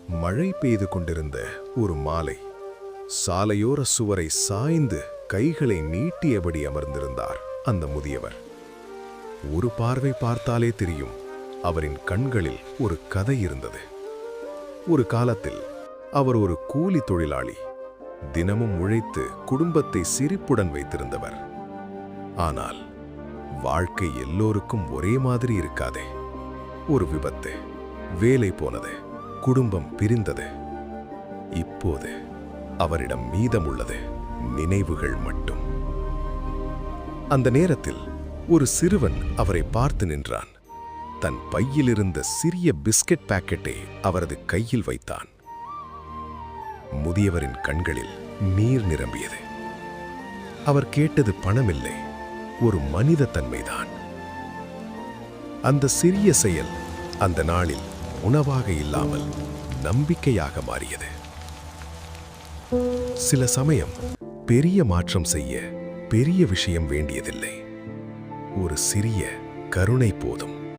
மழை பெய்து கொண்டிருந்த ஒரு மாலை. சாலையோர சுவரை சாய்ந்து கைகளை நீட்டியபடி அமர்ந்திருந்தார் அந்த முதியவர். ஒரு பார்வை பார்த்தாலே தெரியும், அவரின் கண்களில் ஒரு கதை இருந்தது. ஒரு காலத்தில் அவர் ஒரு கூலி தொழிலாளி, தினமும் உழைத்து குடும்பத்தை சிரிப்புடன் வைத்திருந்தவர். ஆனால் வாழ்க்கை எல்லோருக்கும் ஒரே மாதிரி இருக்காதே. ஒரு விபத்து, வேலை போனது, குடும்பம் பிரிந்தது. இப்போது அவரிடம் மீதமுள்ளது நினைவுகள் மட்டும். அந்த நேரத்தில் ஒரு சிறுவன் அவரை பார்த்து நின்றான். தன் பையிலிருந்த சிறிய பிஸ்கட் பாக்கெட்டை அவரது கையில் வைத்தான். முதியவரின் கண்களில் நீர் நிரம்பியது. அவர் கேட்டது பணமில்லை, ஒரு மனித தன்மைதான். அந்த சிறிய செயல் அந்த நாளில் உணவாக இல்லாமல் நம்பிக்கையாக மாறியது. சில சமயம் பெரிய மாற்றம் செய்ய பெரிய விஷயம் வேண்டியதில்லை, ஒரு சிறிய கருணை போதும்.